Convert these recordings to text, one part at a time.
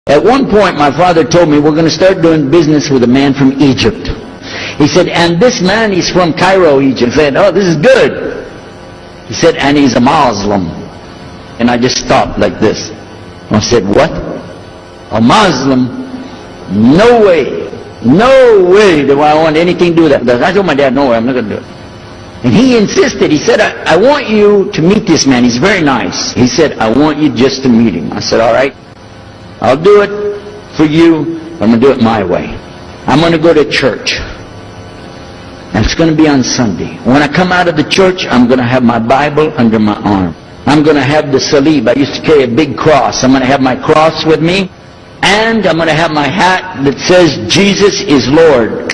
At one point, my father told me, we're going to start doing business with a man from Egypt. He said, and this man, he's from Cairo, Egypt. I said, oh, this is good. He said, and he's a Muslim. And I just stopped like this. I said, what? A Muslim? No way. No way do I want anything to do with that. I told my dad, no way, I'm not going to do it. And he insisted. He said, I want you to meet this man. He's very nice. He said, I want you just to meet him. I said, all right. I'll do it for you. I'm going to do it my way. I'm going to go to church. And it's going to be on Sunday. When I come out of the church, I'm going to have my Bible under my arm. I'm going to have the salib. I used to carry a big cross. I'm going to have my cross with me. And I'm going to have my hat that says, Jesus is Lord.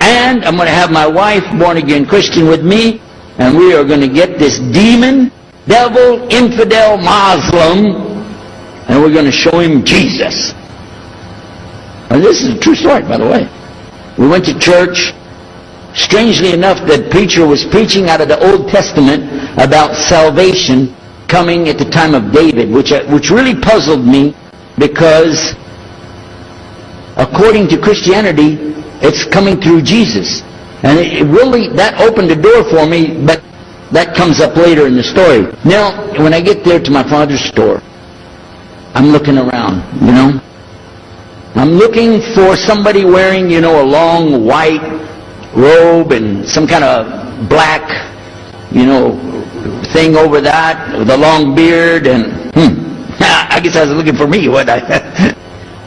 And I'm going to have my wife, born-again Christian, with me. And we are going to get this demon, devil, infidel, Muslim, and we're going to show him Jesus. And this is a true story, by the way. We went to church. Strangely enough, the preacher was preaching out of the Old Testament about salvation coming at the time of David, which really puzzled me, because according to Christianity, it's coming through Jesus. And it really, that opened the door for me, but that comes up later in the story. Now, when I get there to my father's store, I'm looking around, you know. I'm looking for somebody wearing, you know, a long white robe and some kind of black, you know, thing over that with a long beard, and I guess I was looking for me. What? I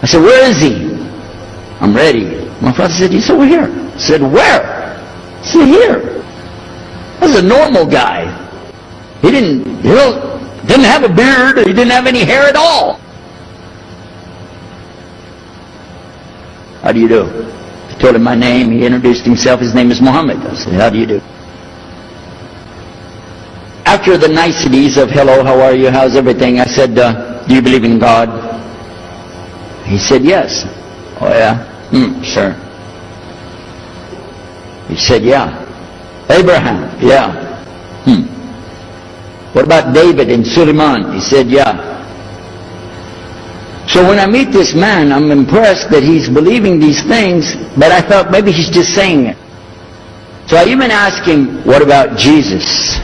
said, where is he? I'm ready. My father said, he's over here. I said, where? I said, here. This is a normal guy. He didn't have a beard. He didn't have any hair at all. How do you do? I told him my name. He introduced himself. His name is Muhammad. I said, how do you do? After the niceties of hello, how are you, how's everything, I said, do you believe in God? He said, yes. Oh, yeah? Sure. He said, yeah. Abraham? Yeah. What about David and Suleiman? He said, yeah. So when I meet this man, I'm impressed that he's believing these things, but I thought maybe he's just saying it. So I even asked him, what about Jesus?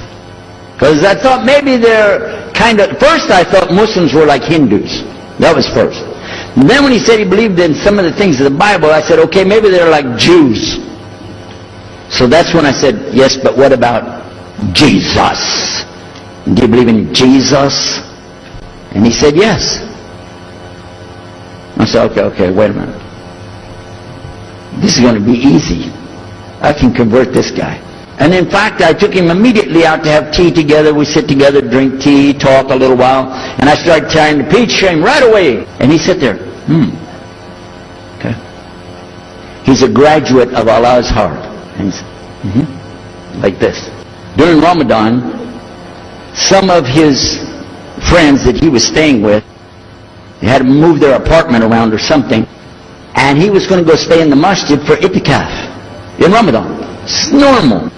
Because I thought maybe they're kind of, first I thought Muslims were like Hindus. That was first. And then when he said he believed in some of the things of the Bible, I said, okay, maybe they're like Jews. So that's when I said, yes, but what about Jesus? Do you believe in Jesus? And he said, yes. I said, okay, wait a minute. This is going to be easy. I can convert this guy. And in fact, I took him immediately out to have tea together. We sit together, drink tea, talk a little while. And I started trying to preach to him right away. And he sat there. Okay. He's a graduate of Allah's heart. And he's, like this. During Ramadan, some of his friends that he was staying with, they had to move their apartment around or something. And he was going to go stay in the masjid for itikaf in Ramadan. It's normal.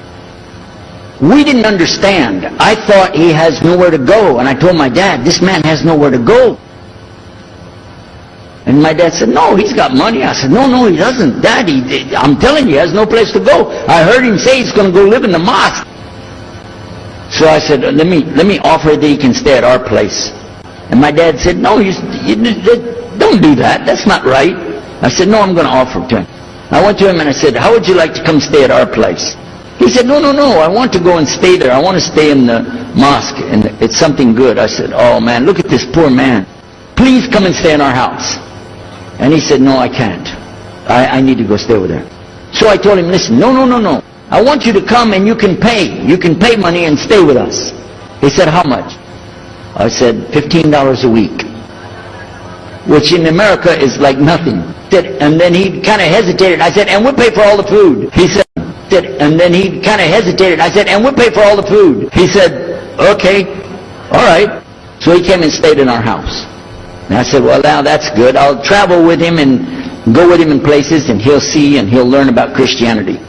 We didn't understand. I thought he has nowhere to go. And I told my dad, this man has nowhere to go. And my dad said, no, he's got money. I said, no, he doesn't. Daddy, I'm telling you, he has no place to go. I heard him say he's going to go live in the mosque. So I said, let me offer that he can stay at our place. And my dad said, no, don't do that. That's not right. I said, no, I'm going to offer it to him. I went to him and I said, how would you like to come stay at our place? He said, no, I want to go and stay there. I want to stay in the mosque, and it's something good. I said, oh man, look at this poor man. Please come and stay in our house. And he said, no, I can't. I need to go stay over there. So I told him, listen, no. I want you to come and you can pay. You can pay money and stay with us. He said, how much? I said, $15 a week. Which in America is like nothing. And then he kind of hesitated. I said, and we'll pay for all the food. He said, and then he kind of hesitated. I said, and we'll pay for all the food. He said, okay, all right. So he came and stayed in our house. And I said, well, now that's good. I'll travel with him and go with him in places, and he'll see and he'll learn about Christianity.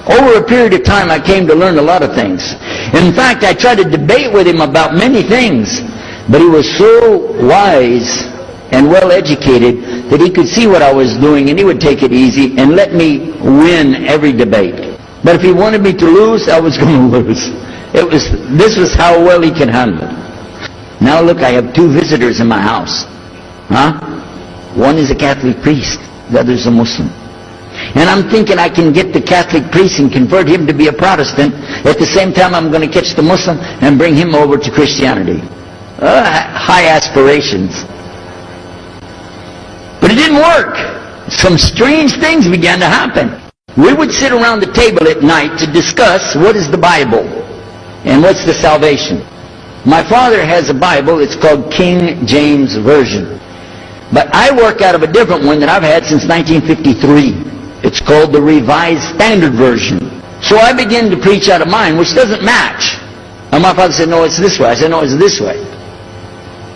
Over a period of time, I came to learn a lot of things. In fact, I tried to debate with him about many things, but he was so wise and well educated that he could see what I was doing and he would take it easy and let me win every debate. But if he wanted me to lose, I was going to lose. This was how well he could handle it. Now look, I have 2 visitors in my house. One is a Catholic priest, the other is a Muslim. And I'm thinking I can get the Catholic priest and convert him to be a Protestant. At the same time, I'm going to catch the Muslim and bring him over to Christianity. High aspirations. But it didn't work. Some strange things began to happen. We would sit around the table at night to discuss what is the Bible and what's the salvation. My father has a Bible. It's called King James Version. But I work out of a different one that I've had since 1953. It's called the Revised Standard Version. So I began to preach out of mine, which doesn't match. And my father said, no, it's this way. I said, no, it's this way.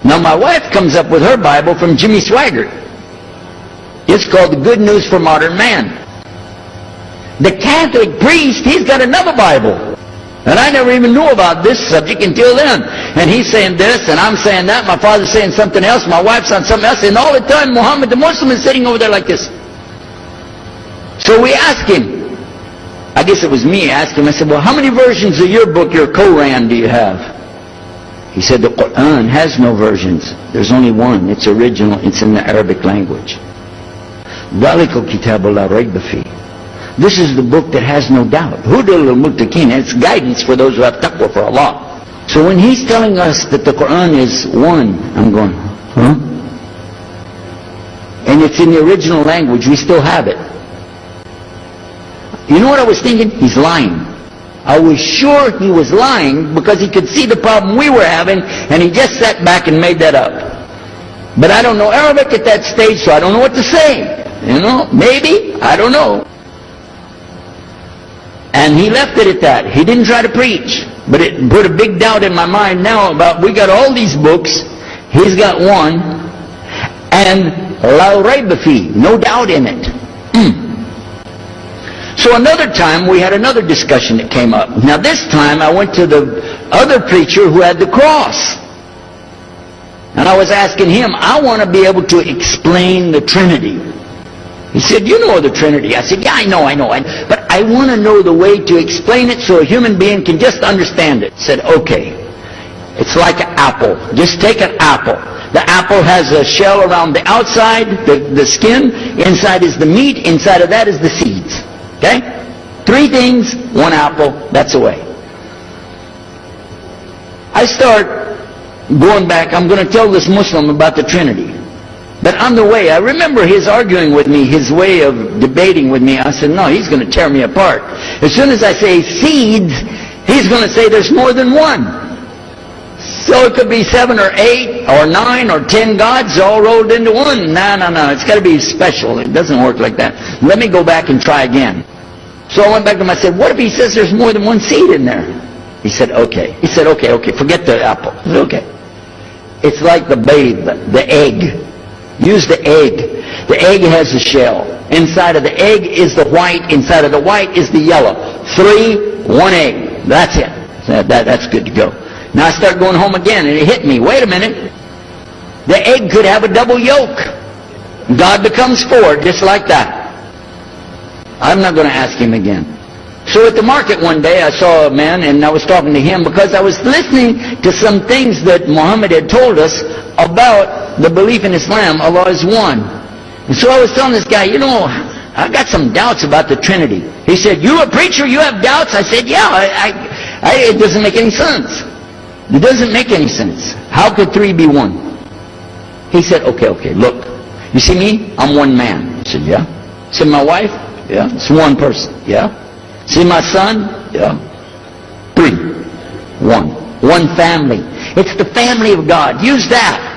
Now my wife comes up with her Bible from Jimmy Swaggart. It's called The Good News for Modern Man. The Catholic priest, he's got another Bible. And I never even knew about this subject until then. And he's saying this, and I'm saying that. My father's saying something else. My wife's on something else. And all the time, Muhammad the Muslim is sitting over there like this. So we asked him. I guess it was me. I asked him. I said, well, how many versions of your book, your Quran, do you have? He said, the Quran has no versions. There's only one. It's original. It's in the Arabic language. ذَلِكَ الْكِتَابُ لَا رَيْبَ فِيهِ. This is the book that has no doubt. Hudal al-Muttaqin. It's guidance for those who have taqwa for Allah. So when he's telling us that the Quran is one, I'm going, huh? And it's in the original language. We still have it. You know what I was thinking? He's lying. I was sure he was lying because he could see the problem we were having, and he just sat back and made that up. But I don't know Arabic at that stage, so I don't know what to say. You know, maybe, I don't know. And he left it at that. He didn't try to preach. But it put a big doubt in my mind now about, we got all these books, he's got one, and la rayba fi, no doubt in it. So another time we had another discussion that came up. Now this time I went to the other preacher who had the cross. And I was asking him, I want to be able to explain the Trinity. He said, you know the Trinity. I said, yeah, I know. But I want to know the way to explain it so a human being can just understand it. He said, okay. It's like an apple. Just take an apple. The apple has a shell around the outside, the skin. Inside is the meat. Inside of that is the seeds. Okay? 3 things, 1 apple. That's the way. I start going back. I'm going to tell this Muslim about the Trinity. But on the way, I remember his arguing with me, his way of debating with me. I said, no, he's going to tear me apart. As soon as I say seeds, he's going to say there's more than one. So it could be 7 or 8 or 9 or 10 gods all rolled into one. No. It's got to be special. It doesn't work like that. Let me go back and try again. So I went back to him. I said, what if he says there's more than one seed in there? He said, okay. He said, okay. Forget the apple. I said, okay. It's like the babe, the egg. Use the egg. The egg has a shell. Inside of the egg is the white. Inside of the white is the yellow. 3, 1 egg. That's it. That's good to go. Now I start going home again, and it hit me. Wait a minute. The egg could have a double yolk. God becomes 4, just like that. I'm not going to ask him again. So at the market one day, I saw a man, and I was talking to him because I was listening to some things that Muhammad had told us about the belief in Islam. Allah is one. And so I was telling this guy, you know, I got some doubts about the Trinity. He said, you a preacher, you have doubts? I said, yeah, it doesn't make any sense. It doesn't make any sense. How could 3 be 1? He said, okay, look. You see me? I'm one man. I said, yeah. See my wife? Yeah. It's one person. Yeah. See my son? Yeah. 3. 1. One family. It's the family of God. Use that.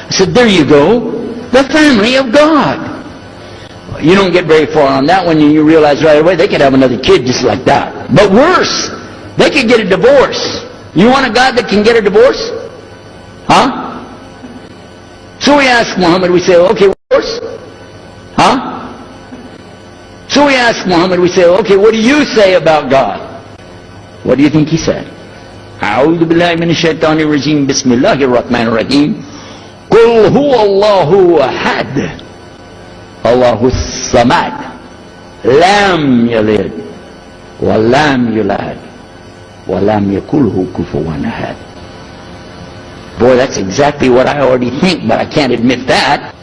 I said, there you go. The family of God. You don't get very far on that one, and you realize right away they could have another kid just like that. But worse, they could get a divorce. You want a God that can get a divorce? Huh? So we ask Muhammad, we say, okay, divorce? Huh? So we ask Muhammad, we say, okay, what do you say about God? What do you think he said? أعوذ بالله من الشيطان الرجيم بسم الله الرحمن الرحيم قل هو الله أحد الله الصمد لم يلد ولم يولد ولم يكن له كفوا أحد. Boy, that's exactly what I already think, but I can't admit that.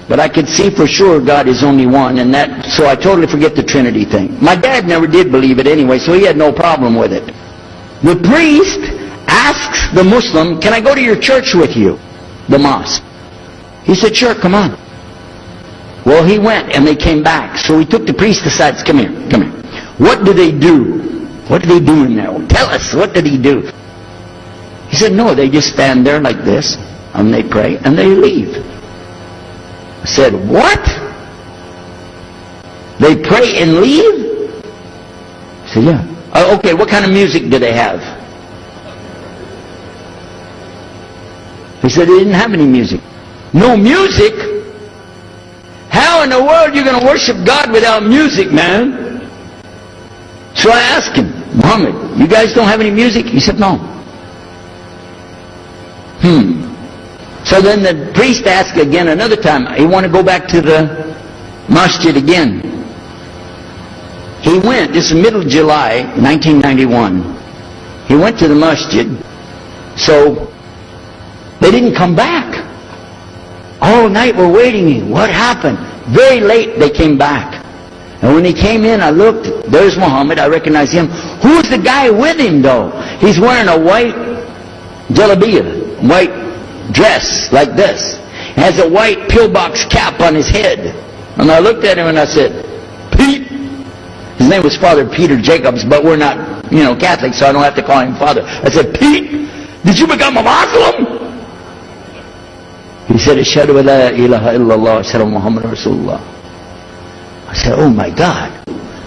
But I could see for sure God is only one, and that, so I totally forget the Trinity thing. My dad never did believe it anyway, so he had no problem with it. The priest asks the Muslim, can I go to your church with you? The mosque. He said, sure, come on. Well, he went, and they came back. So he took the priest aside and said, come here, come here. What do they do? What do they do in there? Well, tell us, what did he do? He said, no, they just stand there like this, and they pray, and they leave. I said, what? They pray and leave? I said, yeah. Okay, what kind of music do they have? He said they didn't have any music. No music? How in the world are you going to worship God without music, man? So I asked him, Muhammad, you guys don't have any music? He said, no. So then the priest asked again another time. He wanted to go back to the masjid again. He went, this is middle of July, 1991. He went to the masjid. So they didn't come back. All night we're waiting. What happened? Very late they came back. And when he came in, I looked. There's Muhammad. I recognized him. Who's the guy with him, though? He's wearing a white jalabiyah, white dress like this. He has a white pillbox cap on his head. And I looked at him and I said, Pete. His name was Father Peter Jacobs, but we're not, Catholic, so I don't have to call him Father. I said, Pete, did you become a Muslim? He said, Ashhadu an la ilaha illallah, Ashhadu Muhammad Rasulullah. I said, oh my God,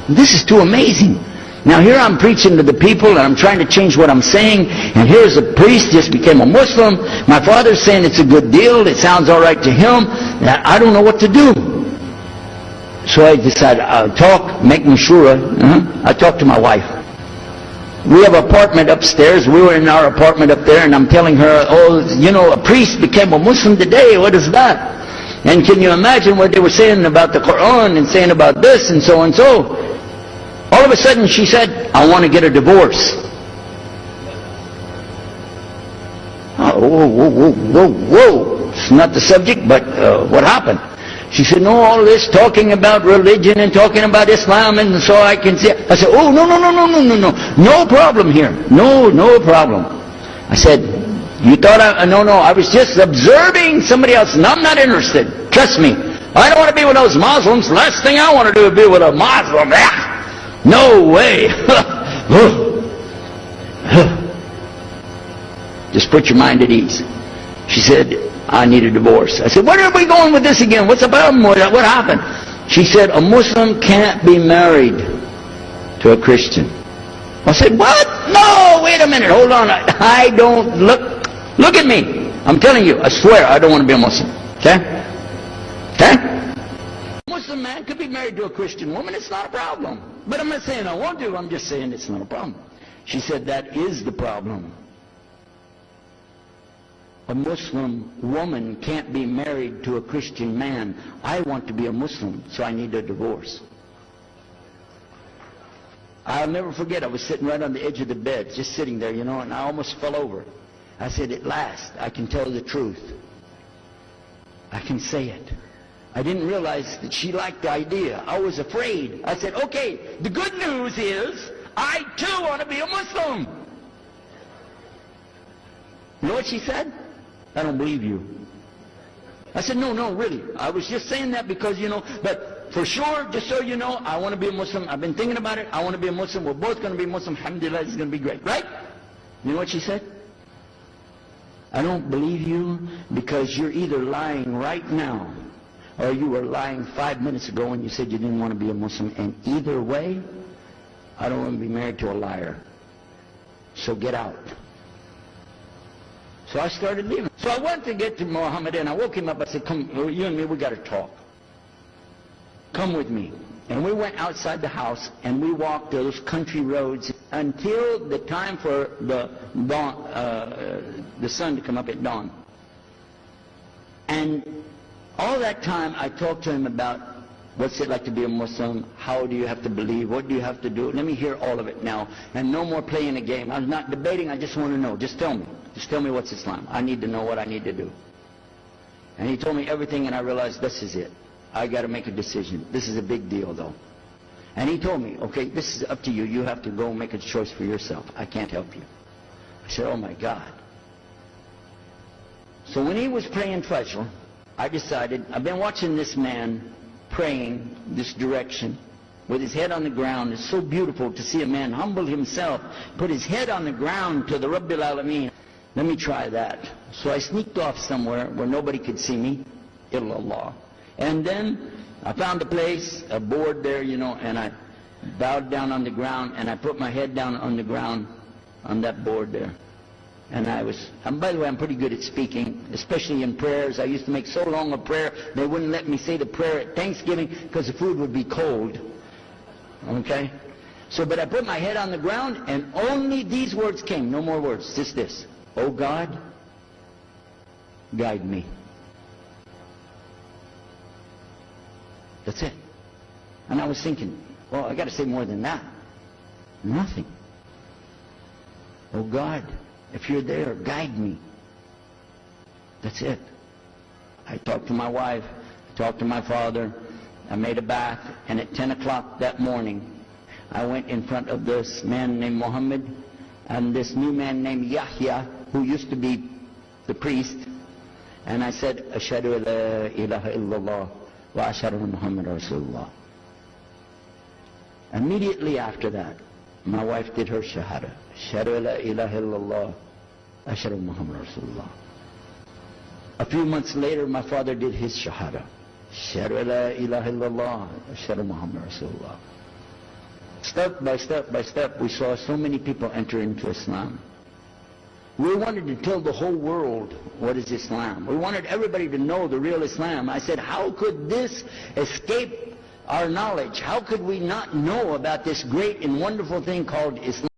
this is too amazing. Now here I'm preaching to the people and I'm trying to change what I'm saying, and here's a priest just became a Muslim. My father's saying it's a good deal, it sounds all right to him. I don't know what to do. So I decided I'll talk, make mashura. I talked to my wife. We have an apartment upstairs. We were in our apartment up there, and I'm telling her, a priest became a Muslim today. What is that? And can you imagine what they were saying about the Quran and saying about this and so and so? All of a sudden she said, I want to get a divorce. Whoa. It's not the subject, but what happened? She said, no, all this talking about religion and talking about Islam, and so I can see. I said, oh, no. No problem here. No problem. I said, you thought I was just observing somebody else, and I'm not interested. Trust me. I don't want to be with those Muslims. Last thing I want to do is be with a Muslim. No way. Just put your mind at ease. She said, I need a divorce. I said, where are we going with this again? What's the problem? What happened? She said, a Muslim can't be married to a Christian. I said, what? No, wait a minute. Hold on. I don't look at me. I'm telling you, I swear I don't want to be a Muslim. Okay? A Muslim man could be married to a Christian woman. It's not a problem. But I'm not saying I want to. I'm just saying it's not a problem. She said, that is the problem. A Muslim woman can't be married to a Christian man. I want to be a Muslim, so I need a divorce. I'll never forget, I was sitting right on the edge of the bed, just sitting there, and I almost fell over. I said, at last, I can tell the truth. I can say it. I didn't realize that she liked the idea. I was afraid. I said, okay, the good news is, I too want to be a Muslim. You know what she said? I don't believe you. I said, no, really. I was just saying that because, but for sure, just so you know, I want to be a Muslim. I've been thinking about it. I want to be a Muslim. We're both going to be Muslim. Alhamdulillah, it's going to be great. Right? You know what she said? I don't believe you because you're either lying right now or you were lying 5 minutes ago when you said you didn't want to be a Muslim. And either way, I don't want to be married to a liar. So get out. So I started leaving. So I went to get to Muhammad and I woke him up. I said, come, you and me, we got to talk. Come with me. And we went outside the house and we walked those country roads until the time for the dawn, the sun to come up at dawn. And all that time I talked to him about What's it like to be a Muslim? How do you have to believe? What do you have to do? Let me hear all of it now. And no more playing a game. I'm not debating. I just want to know. Just tell me. Just tell me what's Islam. I need to know what I need to do. And he told me everything, and I realized this is it. I got to make a decision. This is a big deal, though. And he told me, okay, this is up to you. You have to go make a choice for yourself. I can't help you. I said, oh my God. So when he was praying Fajr, I decided, I've been watching this man praying this direction with his head on the ground. It's so beautiful to see a man humble himself, put his head on the ground to the Rabbil Alameen. Let me try that. So I sneaked off somewhere where nobody could see me, illallah. And then I found a place, a board there, and I bowed down on the ground, and I put my head down on the ground on that board there. And by the way, I'm pretty good at speaking, especially in prayers. I used to make so long a prayer, they wouldn't let me say the prayer at Thanksgiving because the food would be cold. Okay? But I put my head on the ground, and only these words came, no more words, just this. Oh God, guide me. That's it. And I was thinking, well, I got to say more than that. Nothing. Oh God, if you're there, guide me. That's it. I talked to my wife, I talked to my father, I made a bath, and at 10 o'clock that morning, I went in front of this man named Muhammad and this new man named Yahya, who used to be the priest, and I said, Ashhadu la ilaha illallah wa ashhadu Muhammad Rasulullah. Immediately after that, my wife did her shahada. Ashhadu la ilaha illallah, ashhadu Muhammad Rasulullah. A few months later, my father did his shahada. Ashhadu la ilaha illallah, ashhadu Muhammad Rasulullah. Step by step by step, we saw so many people enter into Islam. We wanted to tell the whole world what is Islam. We wanted everybody to know the real Islam. I said, how could this escape our knowledge? How could we not know about this great and wonderful thing called Islam?